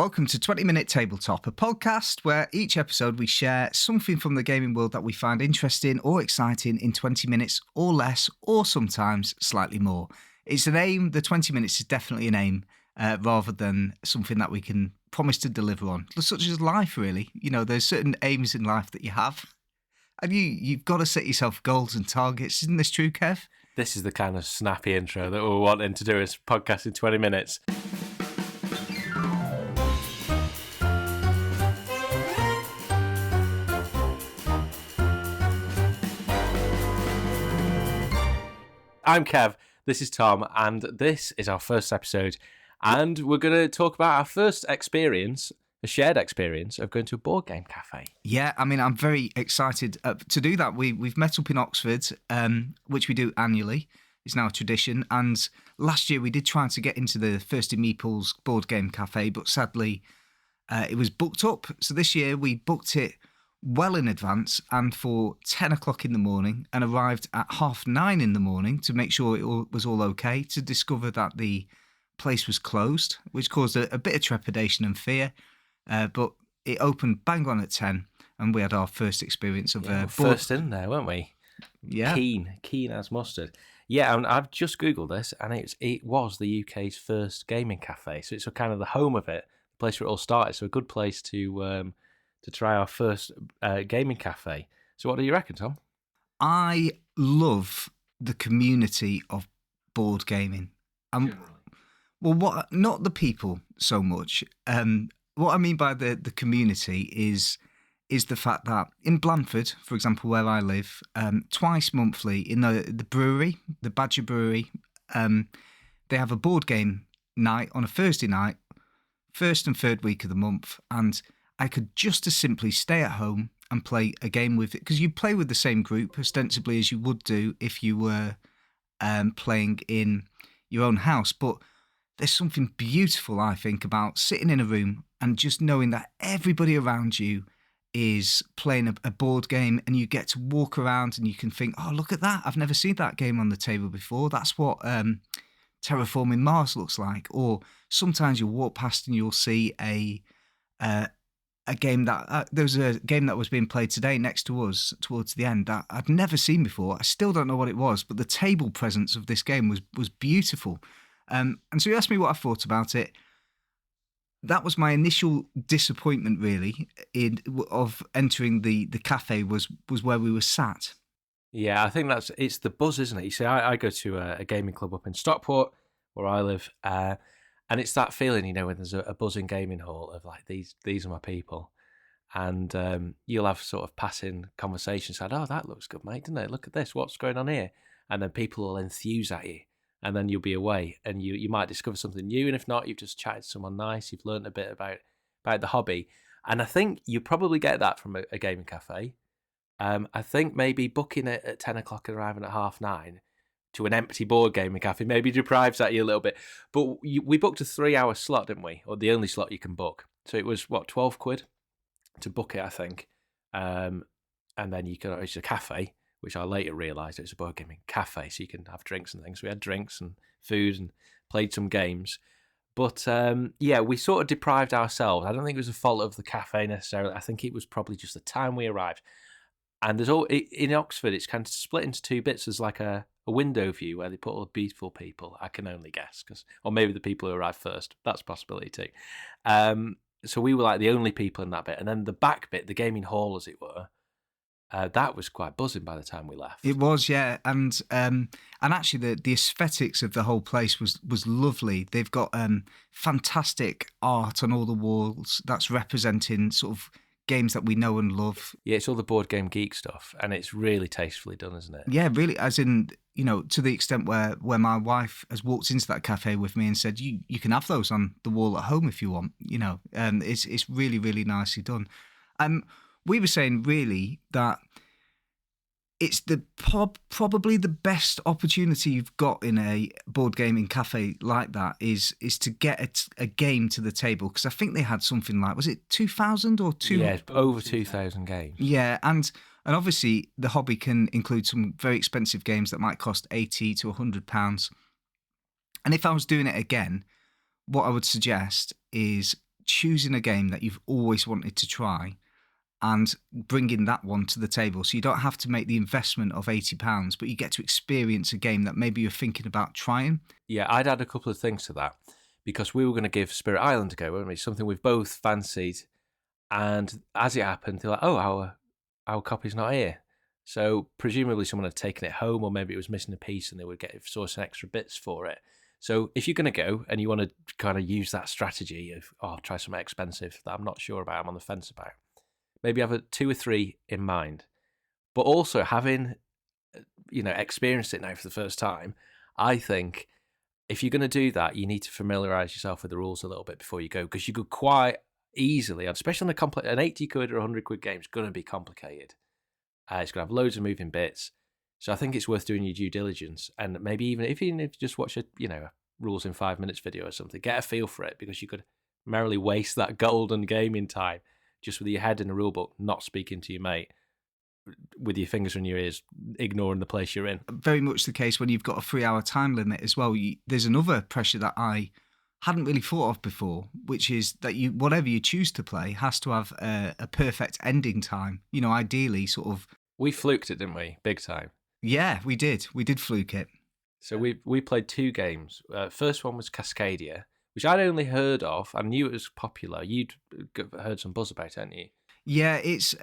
Welcome to 20 Minute Tabletop, a podcast where each episode we share something from the gaming world that we find interesting or exciting in 20 minutes or less, or sometimes slightly more. It's an aim. The 20 minutes is definitely an aim rather than something that we can promise to deliver on, such as life, really. You know, there's certain aims in life that you have, and you've got to set yourself goals and targets. Isn't this true, Kev? This is the kind of snappy intro that we're wanting to do as podcast in 20 minutes. I'm Kev, this is Tom, and this is our first episode, and we're going to talk about our first experience, a shared experience of going to a board game cafe. Yeah, I mean, I'm very excited to do that. We've met up in Oxford, which we do annually. It's now a tradition, and last year we did try to get into the Thirsty Meeples board game cafe, but sadly it was booked up. So this year we booked it well in advance and for 10 o'clock in the morning, and arrived at 9:30 in the morning to make sure it was all okay, to discover that the place was closed, which caused a bit of trepidation and fear. But it opened bang on at 10, and we had our first experience of first in there, weren't we? Yeah. Keen as mustard. Yeah, and I've just Googled this, and it was the UK's first gaming cafe. So it's a kind of the home of it, the place where it all started. So a good place to try our first gaming cafe. So what do you reckon, Tom? I love the community of board gaming. Well, not the people so much. What I mean by the community is the fact that in Blandford, for example, where I live, twice monthly in the brewery, the Badger Brewery, they have a board game night on a Thursday night, first and third week of the month, and I could just as simply stay at home and play a game with it, because you play with the same group ostensibly as you would do if you were playing in your own house. But there's something beautiful, I think, about sitting in a room and just knowing that everybody around you is playing a board game, and you get to walk around and you can think, oh, look at that. I've never seen that game on the table before. That's what Terraforming Mars looks like. Or sometimes you'll walk past and you'll see a game that there was a game that was being played today next to us towards the end that I'd never seen before. I still don't know what it was, but the table presence of this game was beautiful. And so you asked me what I thought about it. That was my initial disappointment, really, of entering the cafe was where we were sat. Yeah, I think it's the buzz, isn't it? You see, I go to a gaming club up in Stockport, where I live, and it's that feeling, you know, when there's a buzzing gaming hall of like, these are my people. And you'll have sort of passing conversations like, oh, that looks good, mate, doesn't it? Look at this, what's going on here? And then people will enthuse at you, and then you'll be away, and you might discover something new. And if not, you've just chatted to someone nice, you've learned a bit about the hobby. And I think you probably get that from a gaming cafe. I think maybe booking it at 10 o'clock and arriving at 9:30 to an empty board gaming cafe maybe deprives that you a little bit. But we booked a 3-hour slot, didn't we? Or the only slot you can book. So it was, what, 12 quid to book it, I think. And then it's a cafe, which I later realised it was a board gaming cafe, so you can have drinks and things. We had drinks and food and played some games. But yeah, we sort of deprived ourselves. I don't think it was a fault of the cafe necessarily. I think it was probably just the time we arrived. And in Oxford, it's kind of split into two bits. There's like a window view where they put all the beautiful people, I can only guess, or maybe the people who arrived first. That's a possibility too. So we were like the only people in that bit. And then the back bit, the gaming hall, as it were, that was quite buzzing by the time we left. It was, yeah. And actually the aesthetics of the whole place was lovely. They've got fantastic art on all the walls that's representing sort of games that we know and love. Yeah, it's all the board game geek stuff, and it's really tastefully done, isn't it? Yeah, really, as in, you know, to the extent where my wife has walked into that cafe with me and said, you can have those on the wall at home if you want, you know. It's really, really nicely done. We were saying really that it's probably the best opportunity you've got in a board gaming cafe like that is to get a game to the table, because I think they had something like, was it 2,000 or 2? Yeah, over 2,000 games. Yeah, and obviously the hobby can include some very expensive games that might cost £80 to £100. And if I was doing it again, what I would suggest is choosing a game that you've always wanted to try and bringing that one to the table. So you don't have to make the investment of £80, but you get to experience a game that maybe you're thinking about trying. Yeah, I'd add a couple of things to that, because we were going to give Spirit Island a go, weren't we? Something we've both fancied. And as it happened, they're like, oh, our copy's not here. So presumably someone had taken it home, or maybe it was missing a piece and they would get source some extra bits for it. So if you're going to go and you want to kind of use that strategy of, try something expensive that I'm not sure about, I'm on the fence about, maybe have 2 or 3 in mind. But also having, experienced it now for the first time, I think if you're going to do that, you need to familiarise yourself with the rules a little bit before you go, because you could quite easily, especially on an 80 quid or 100 quid game, is going to be complicated. It's going to have loads of moving bits. So I think it's worth doing your due diligence, and maybe even if you just watch a rules in 5 minutes video or something, get a feel for it, because you could merrily waste that golden gaming time just with your head in the rule book, not speaking to your mate, with your fingers in your ears, ignoring the place you're in. Very much the case when you've got a 3-hour time limit as well. There's another pressure that I hadn't really thought of before, which is that whatever you choose to play has to have a perfect ending time. Ideally, sort of. We fluked it, didn't we? Big time. Yeah, we did. We did fluke it. So we played 2 games. First one was Cascadia, which I'd only heard of. I knew it was popular. You'd heard some buzz about it, hadn't you? Yeah, it's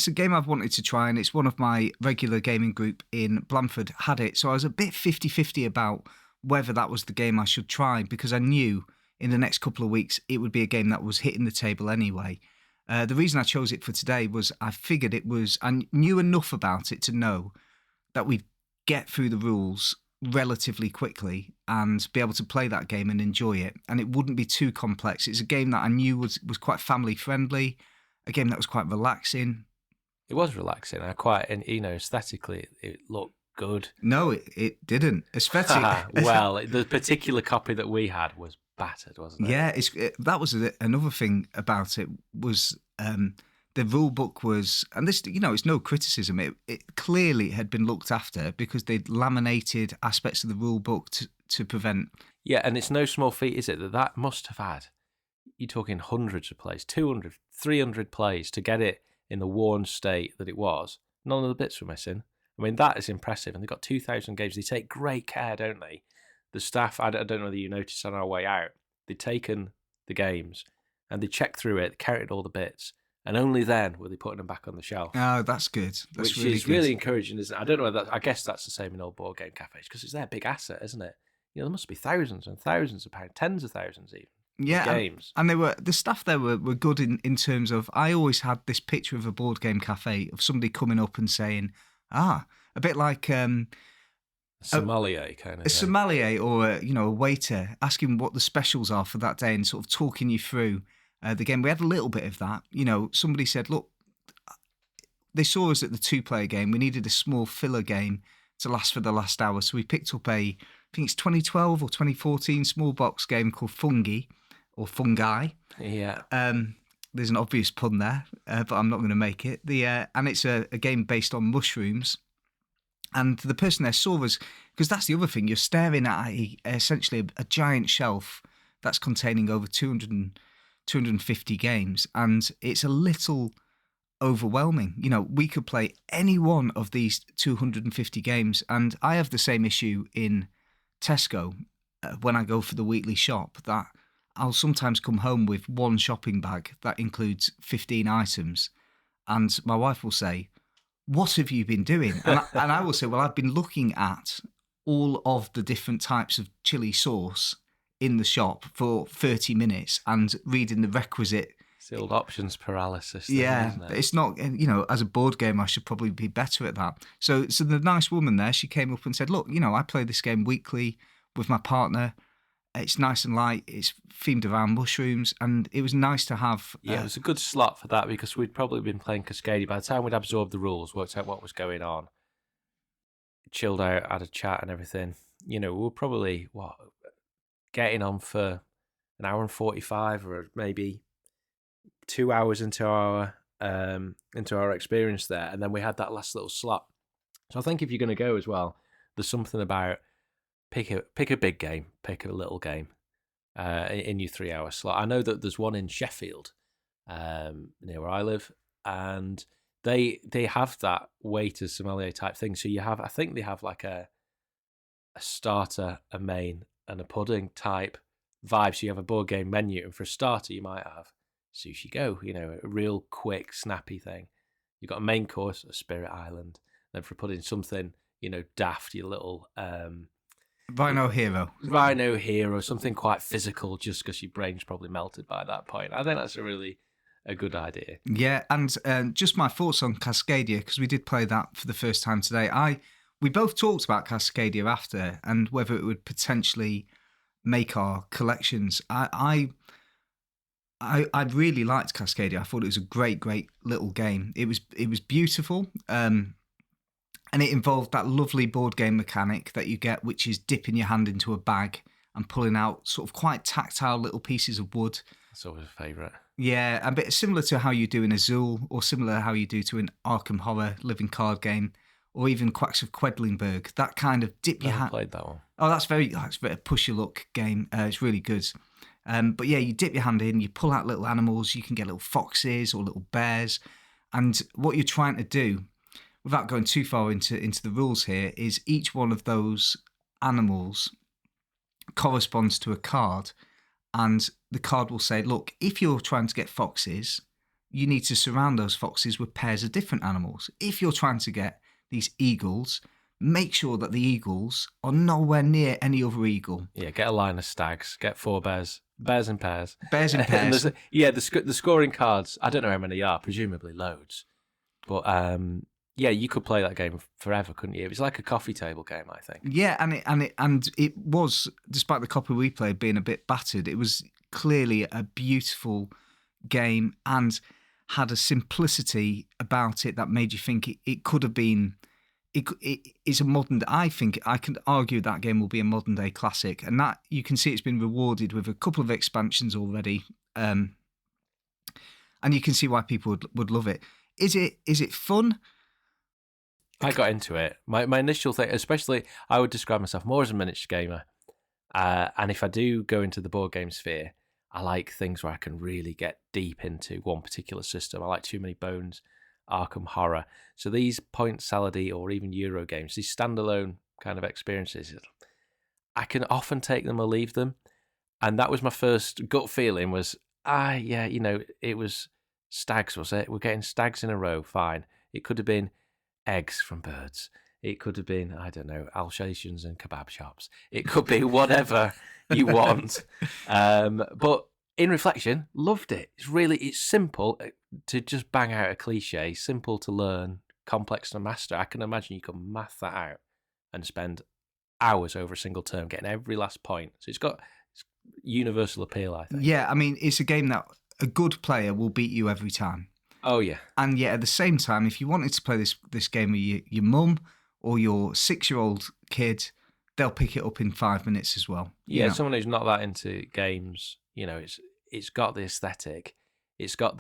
a game I've wanted to try, and it's one of my regular gaming group in Blandford had it. So I was a bit 50-50 about whether that was the game I should try, because I knew in the next couple of weeks it would be a game that was hitting the table anyway. The reason I chose it for today was I figured I knew enough about it to know that we'd get through the rules relatively quickly and be able to play that game and enjoy it, and it wouldn't be too complex. It's a game that I knew was quite family friendly, a game that was quite relaxing. It was relaxing. And aesthetically it looked good. No, it didn't. Especially well, the particular copy that we had was battered, wasn't it? Yeah, that was another thing about it was the rule book was, and this, it's no criticism. It clearly had been looked after because they'd laminated aspects of the rule book to prevent. Yeah, and it's no small feat, is it, that must have had, you're talking hundreds of plays, 200, 300 plays to get it in the worn state that it was. None of the bits were missing. I mean, that is impressive. And they've got 2,000 games. They take great care, don't they? The staff, I don't know whether you noticed on our way out, they'd taken the games and they checked through it, counted all the bits, and only then were they putting them back on the shelf. Oh, that's good. That's Which is really encouraging, isn't it? I don't know whether I guess that's the same in old board game cafes, because it's their big asset, isn't it? There must be thousands and thousands of pounds, tens of thousands even. Yeah, games. And the staff there were good in terms of, I always had this picture of a board game cafe of somebody coming up and saying, a bit like sommelier kind of a sommelier, or a waiter asking what the specials are for that day and sort of talking you through the game. We had a little bit of that. Somebody said, look, they saw us at the 2-player game. We needed a small filler game to last for the last hour, so we picked up I think it's 2012 or 2014 small box game called Fungi. Or Fungi. Yeah. There's an obvious pun there, but I'm not going to make it. And it's a game based on mushrooms. And the person there saw us, because that's the other thing, you're staring at essentially a giant shelf that's containing over 250 games. And it's a little overwhelming. We could play any one of these 250 games. And I have the same issue in Tesco when I go for the weekly shop, that I'll sometimes come home with one shopping bag that includes 15 items, and my wife will say, what have you been doing? And I will say, well, I've been looking at all of the different types of chili sauce in the shop for 30 minutes and reading the requisite. It's the old options paralysis thing, yeah, isn't it? It's not, as a board game, I should probably be better at that. So the nice woman there, she came up and said, look, I play this game weekly with my partner. It's nice and light. It's themed around mushrooms, and it was nice to have. Yeah, it was a good slot for that, because we'd probably been playing Cascadia. By the time we'd absorbed the rules, worked out what was going on, chilled out, had a chat and everything, we were probably getting on for an hour and 45, or maybe 2 hours into our experience there, and then we had that last little slot. So I think if you're going to go as well, there's something about. Pick a big game, pick a little game. in your 3-hour slot. I know that there's one in Sheffield, near where I live, and they have that waiter sommelier type thing. So I think they have like a starter, a main, and a pudding type vibe. So you have a board game menu, and for a starter, you might have Sushi Go, a real quick, snappy thing. You've got a main course, a Spirit Island. Then for pudding, something, daft, your little Rhino Hero, something quite physical, just because your brain's probably melted by that point. I think that's a good idea. Yeah, and just my thoughts on Cascadia, because we did play that for the first time today. We both talked about Cascadia after, and whether it would potentially make our collections. I really liked Cascadia. I thought it was a great little game. It was beautiful, and it involved that lovely board game mechanic that you get, which is dipping your hand into a bag and pulling out sort of quite tactile little pieces of wood. That's always a favourite. Yeah, a bit similar to how you do in Azul, or similar how you do to an Arkham Horror living card game, or even Quacks of Quedlinburg. That kind of dip your hand. I played that one. Oh, that's very push your luck game. It's really good. But yeah, you dip your hand in, you pull out little animals. You can get little foxes or little bears, and what you're trying to do, without going too far into the rules here, is each one of those animals corresponds to a card. And the card will say, look, if you're trying to get foxes, you need to surround those foxes with pairs of different animals. If you're trying to get these eagles, make sure that the eagles are nowhere near any other eagle. Yeah, get a line of stags, get 4 bears in pairs. Bears in pairs. The scoring cards, I don't know how many are, presumably loads. But yeah, you could play that game forever, couldn't you? It was like a coffee table game, I think. Yeah, and it was, despite the copy we played being a bit battered, it was clearly a beautiful game and had a simplicity about it that made you think it could have been. It's a modern. I think I can argue that game will be a modern day classic, and that you can see it's been rewarded with a couple of expansions already, and you can see why people would love it. Is it fun? I got into it. My initial thing, especially, I would describe myself more as a miniature gamer. And if I do go into the board game sphere, I like things where I can really get deep into one particular system. I like Too Many Bones, Arkham Horror. So these point salad-y or even Euro games, these standalone kind of experiences, I can often take them or leave them. And that was my first gut feeling was, it was stags, was it? We're getting stags in a row, fine. It could have been eggs from birds. It could have been, I don't know, Alsatians and kebab shops. It could be whatever you want. But in reflection, loved it. It's simple to just bang out a cliche, simple to learn, complex to master. I can imagine you could math that out and spend hours over a single term getting every last point. So it's got universal appeal, I think. Yeah, I mean, it's a game that a good player will beat you every time. Oh, yeah. And yet, at the same time, if you wanted to play this game with your mum or your 6-year-old kid, they'll pick it up in 5 minutes as well. Yeah, someone who's not that into games, it's got the aesthetic. It's got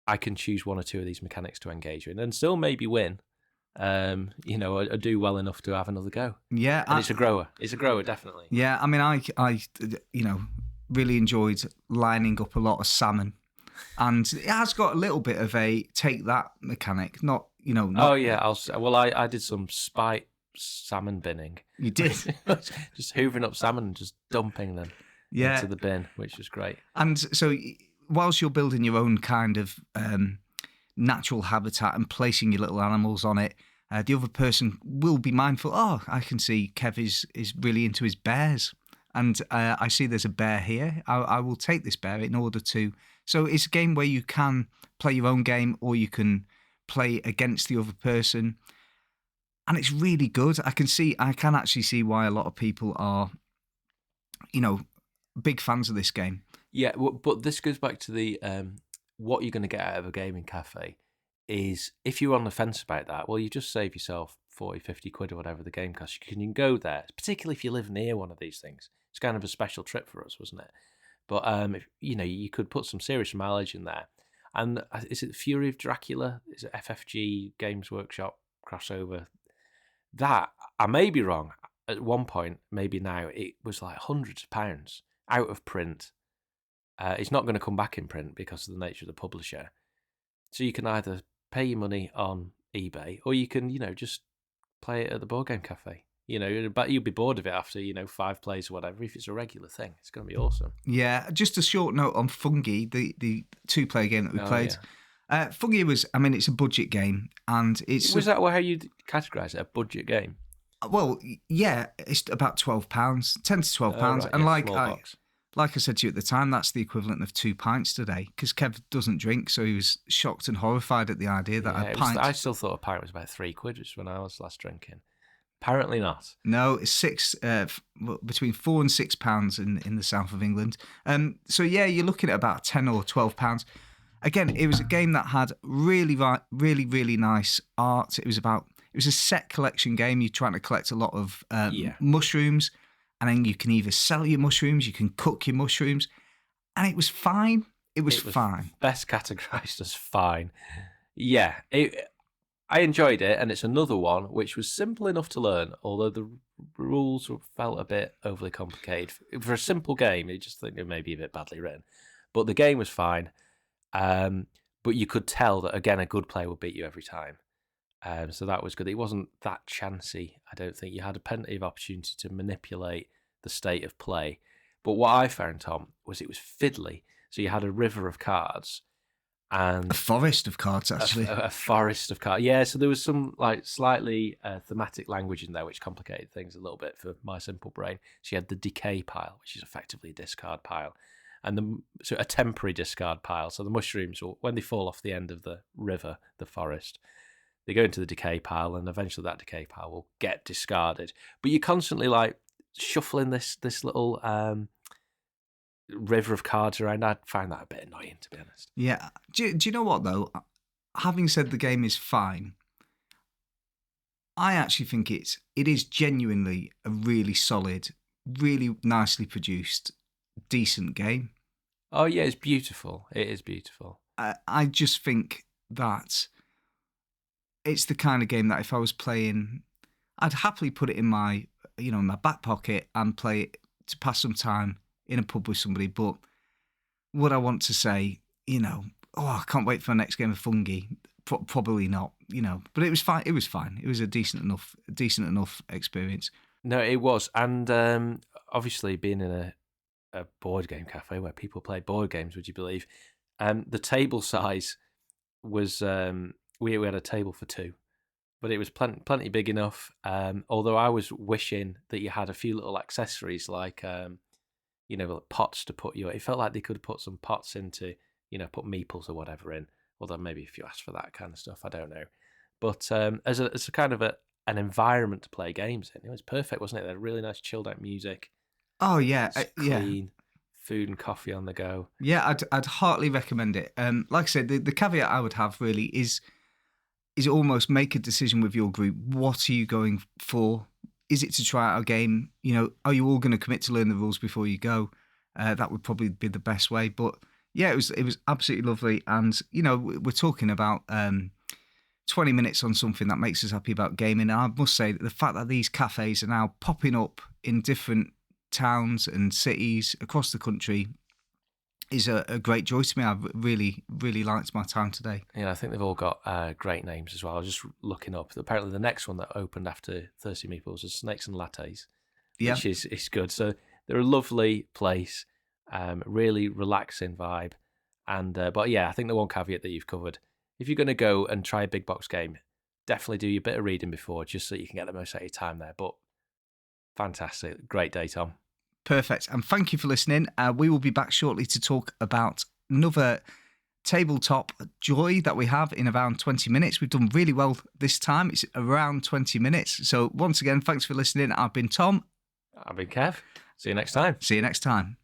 I can choose one or two of these mechanics to engage with and still maybe win, or do well enough to have another go. Yeah. And it's a grower. It's a grower, definitely. Yeah, I mean, I really enjoyed lining up a lot of salmon. And it has got a little bit of a take that mechanic, not. Oh yeah, I did some spite salmon binning. You did just hoovering up salmon and just dumping them into the bin, which was great. And so, whilst you're building your own kind of natural habitat and placing your little animals on it, the other person will be mindful. Oh, I can see Kev is really into his bears, and I see there's a bear here. I will take this bear in order to. So it's a game where you can play your own game or you can play against the other person. And it's really good. I can actually see why a lot of people are, big fans of this game. Yeah, but this goes back to the what you're going to get out of a gaming cafe is if you're on the fence about that, well, you just save yourself 40, 50 quid or whatever the game costs. You can go there, particularly if you live near one of these things. It's kind of a special trip for us, wasn't it? But you could put some serious mileage in there. And is it Fury of Dracula? Is it FFG Games Workshop crossover? That I may be wrong. At one point, maybe now, it was like hundreds of pounds. out of print. It's not going to come back in print because of the nature of the publisher. So you can either pay your money on eBay, or you can, just play it at the board game cafe. But you'll be bored of it after 5 plays or whatever. If it's a regular thing, it's going to be awesome. Yeah, just a short note on Fungi, the 2-player game that we played. Yeah. Fungi was, it's a budget game, and it's... Was that how you categorise it, a budget game? Well, yeah, it's about £12, £10 to £12, right, and yeah, like I said to you at the time, that's the equivalent of 2 pints today, because Kev doesn't drink, so he was shocked and horrified at the idea that a pint... I still thought a pint was about £3, which when I was last drinking. Apparently not. No, it's between £4 and £6 in the south of England. So yeah, you're looking at about £10 or £12. Again, it was a game that had really, really nice art. It was a set collection game. You're trying to collect a lot of mushrooms, and then you can either sell your mushrooms, you can cook your mushrooms, and it was fine. It was fine. Best categorised as fine. Yeah, I enjoyed it, and it's another one which was simple enough to learn, although the rules felt a bit overly complicated. For a simple game, you just think it may be a bit badly written. But the game was fine, but you could tell that, again, a good player would beat you every time. So that was good. It wasn't that chancy, I don't think. You had plenty of opportunity to manipulate the state of play. But what I found, Tom, was it was fiddly. So you had a river of cards, and a forest of cards, actually. A forest of cards. Yeah, so there was some slightly thematic language in there which complicated things a little bit for my simple brain. So you had the decay pile, which is effectively a discard pile, and so a temporary discard pile. So the mushrooms, when they fall off the end of the river, the forest, they go into the decay pile, and eventually that decay pile will get discarded. But you're constantly shuffling this little river of cards around. I find that a bit annoying, to be honest. Yeah. Do you know what, though? Having said the game is fine, I actually think it is genuinely a really solid, really nicely produced, decent game. Oh, yeah, it's beautiful. It is beautiful. I just think that it's the kind of game that if I was playing, I'd happily put it in my back pocket and play it to pass some time in a pub with somebody. But would I want to say, I can't wait for the next game of Fungi? Probably not, But it was fine. It was fine. It was a decent enough experience. No, it was, and obviously being in a board game cafe where people play board games, would you believe? The table size was we had a table for 2, but it was plenty big enough. Although I was wishing that you had a few little accessories like pots to put it felt like they could have put some pots into, put meeples or whatever in. Although maybe if you asked for that kind of stuff, I don't know. But as a kind of an environment to play games in, it was perfect, wasn't it? They had really nice chilled out music. Oh yeah, clean food and coffee on the go. Yeah, I'd heartily recommend it. Like I said, the caveat I would have really is almost make a decision with your group. What are you going for? Is it to try out a game? Are you all going to commit to learn the rules before you go? That would probably be the best way. But yeah, it was absolutely lovely. And, we're talking about 20 minutes on something that makes us happy about gaming. And I must say that the fact that these cafes are now popping up in different towns and cities across the country is a great joy to me. I've really, really liked my time today. Yeah, I think they've all got great names as well. I was just looking up. Apparently the next one that opened after Thirsty Meeples is Snakes and Lattes, which is good. So they're a lovely place, really relaxing vibe. And but yeah, I think the one caveat that you've covered, if you're going to go and try a big box game, definitely do your bit of reading before, just so you can get the most out of your time there. But fantastic. Great day, Tom. Perfect. And thank you for listening. We will be back shortly to talk about another tabletop joy that we have in around 20 minutes. We've done really well this time. It's around 20 minutes. So once again, thanks for listening. I've been Tom. I've been Kev. See you next time. See you next time.